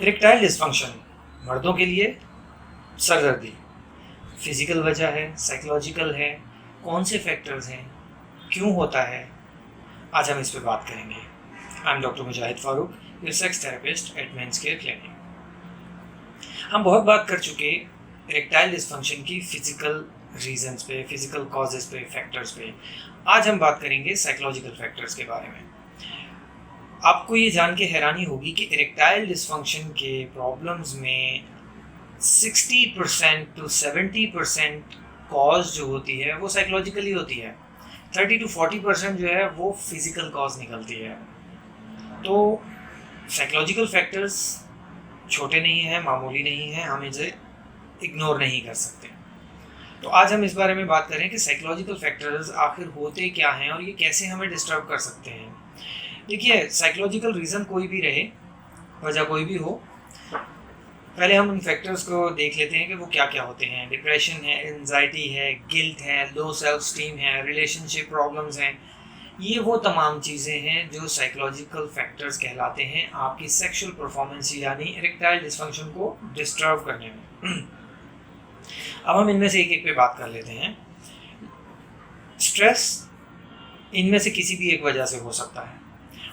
Erectile dysfunction मर्दों के लिए सरदर्दी फिजिकल वजह है, साइकोलॉजिकल है, कौन से फैक्टर्स हैं, क्यों होता है, आज हम इस पे बात करेंगे। I am doctor Mujahid Farooq, your sex therapist at men's care clinic. हम बहुत बात कर चुके इरेक्टाइल डिस्फंक्शन की फिजिकल रीजंस पे, फिजिकल कॉजेज पे, फैक्टर्स पे। आज हम बात करेंगे साइकोलॉजिकल फैक्टर्स के बारे में। आपको ये जान के हैरानी होगी कि इरेक्टाइल डिस्फंक्शन के प्रॉब्लम्स में 60% to 70% कॉज जो होती है वो साइकोलॉजिकली होती है, 30 to 40% जो है वो फिजिकल कॉज निकलती है। तो साइकोलॉजिकल फैक्टर्स छोटे नहीं हैं, मामूली नहीं हैं, हम इसे इग्नोर नहीं कर सकते। तो आज हम इस बारे में बात करें कि साइकोलॉजिकल फैक्टर्स आखिर होते क्या हैं और ये कैसे हमें डिस्टर्ब कर सकते हैं। देखिए, साइकोलॉजिकल रीज़न कोई भी रहे, वजह कोई भी हो, पहले हम उन फैक्टर्स को देख लेते हैं कि वो क्या क्या होते हैं। डिप्रेशन है, एंजाइटी है, गिल्ट है, लो सेल्फ स्टीम है, रिलेशनशिप प्रॉब्लम्स हैं। ये वो तमाम चीज़ें हैं जो साइकोलॉजिकल फैक्टर्स कहलाते हैं आपकी सेक्सुअल परफॉर्मेंस यानी इरेक्टाइल डिस्फंक्शन को डिस्टर्ब करने में। अब हम इनमें से एक एक पे बात कर लेते हैं। स्ट्रेस इनमें से किसी भी एक वजह से हो सकता है,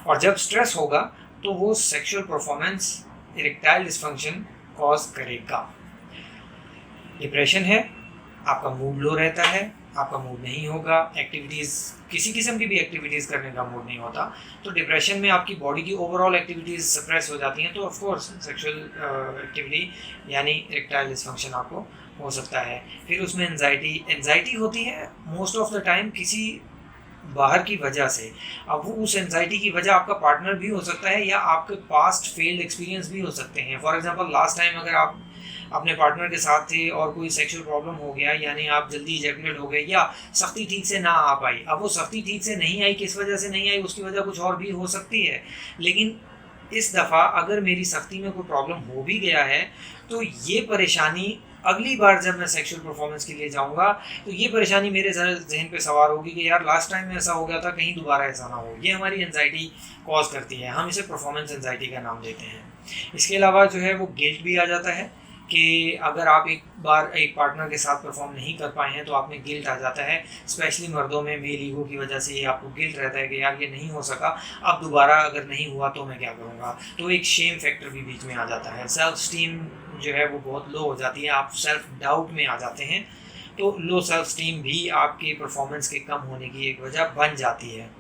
और जब स्ट्रेस होगा तो वो sexual performance erectile dysfunction cause करेगा। डिप्रेशन है, आपका मूड लो रहता है, आपका मूड नहीं होगा, एक्टिविटीज़ किसी किस्म की भी एक्टिविटीज़ करने का मूड नहीं होता, तो डिप्रेशन में आपकी बॉडी की ओवरऑल एक्टिविटीज़ सप्रेस हो जाती हैं, तो ऑफ कोर्स सेक्सुअल एक्टिविटी यानी इरेक्टाइल डिस्फंक्शन आपको हो सकता है। फिर उसमें एंजाइटी होती है मोस्ट ऑफ द टाइम किसी बाहर की वजह से। अब वो उस एंजाइटी की वजह आपका पार्टनर भी हो सकता है या आपके पास्ट फेल्ड एक्सपीरियंस भी हो सकते हैं। फॉर एग्जांपल, लास्ट टाइम अगर आप अपने पार्टनर के साथ थे और कोई सेक्सुअल प्रॉब्लम हो गया, यानी आप जल्दी इजैकुलेट हो गए या सख्ती ठीक से ना आ पाई। अब वो सख्ती ठीक से नहीं आई, किस वजह से नहीं आई, उसकी वजह कुछ और भी हो सकती है, लेकिन इस दफ़ा अगर मेरी सख्ती में कोई प्रॉब्लम हो भी गया है तो ये परेशानी अगली बार जब मैं सेक्सुअल परफॉर्मेंस के लिए जाऊंगा तो ये परेशानी मेरे जहन पे सवार होगी कि यार लास्ट टाइम में ऐसा हो गया था, कहीं दोबारा ऐसा ना हो। ये हमारी एंजाइटी कॉज करती है, हम इसे परफॉर्मेंस एंजाइटी का नाम देते हैं। इसके अलावा जो है वो गिल्ट भी आ जाता है कि अगर आप एक बार एक पार्टनर के साथ परफॉर्म नहीं कर पाए हैं तो आप में गिल्ट आ जाता है। स्पेशली मर्दों में मेल ईगो की वजह से ये आपको गिल्ट रहता है कि यार ये नहीं हो सका, अब दोबारा अगर नहीं हुआ तो मैं क्या करूँगा। तो एक शेम फैक्टर भी बीच में आ जाता है। सेल्फ स्टीम जो है वो बहुत लो हो जाती है, आप सेल्फ डाउट में आ जाते हैं। तो लो सेल्फ स्टीम भी आपके परफॉर्मेंस के कम होने की एक वजह बन जाती है।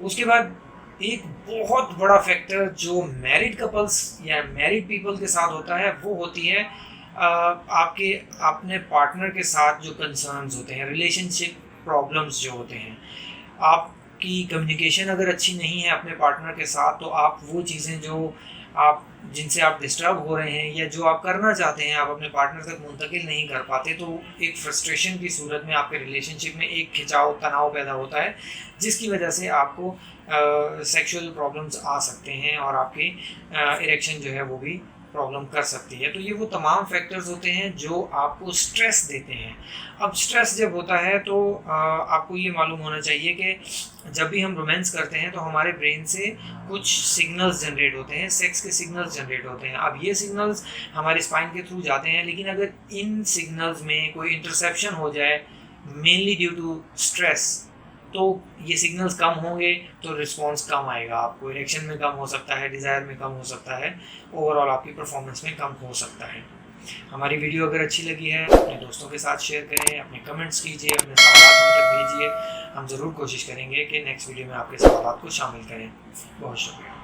उसके बाद एक बहुत बड़ा फैक्टर जो मैरिड कपल्स या मैरिड पीपल के साथ होता है वो होती है आपके अपने पार्टनर के साथ जो कंसर्न्स होते हैं, रिलेशनशिप प्रॉब्लम्स जो होते हैं। आपकी कम्युनिकेशन अगर अच्छी नहीं है अपने पार्टनर के साथ तो आप वो चीज़ें जो आप जिनसे आप डिस्टर्ब हो रहे हैं या जो आप करना चाहते हैं आप अपने पार्टनर तक मुंतकिल नहीं कर पाते, तो एक फ्रस्ट्रेशन की सूरत में आपके रिलेशनशिप में एक खिंचाव, तनाव पैदा होता है, जिसकी वजह से आपको सेक्सुअल प्रॉब्लम्स आ सकते हैं और आपकी इरेक्शन जो है वो भी प्रॉब्लम कर सकती है। तो ये वो तमाम फैक्टर्स होते हैं जो आपको स्ट्रेस देते हैं। अब स्ट्रेस जब होता है तो आपको ये मालूम होना चाहिए कि जब भी हम रोमांस करते हैं तो हमारे ब्रेन से कुछ सिग्नल्स जनरेट होते हैं, सेक्स के सिग्नल्स जनरेट होते हैं। अब ये सिग्नल्स हमारे स्पाइन के थ्रू जाते हैं, लेकिन अगर इन सिग्नल्स में कोई इंटरसेप्शन हो जाए मेनली ड्यू टू स्ट्रेस तो ये सिग्नल्स कम होंगे तो रिस्पॉन्स कम आएगा, आपको इरेक्शन में कम हो सकता है, डिज़ायर में कम हो सकता है, ओवरऑल आपकी परफॉर्मेंस में कम हो सकता है। हमारी वीडियो अगर अच्छी लगी है अपने दोस्तों के साथ शेयर करें, अपने कमेंट्स कीजिए, अपने सवाल हम तक भेजिए। हम ज़रूर कोशिश करेंगे कि नेक्स्ट वीडियो में आपके सवाल को शामिल करें। बहुत शुक्रिया।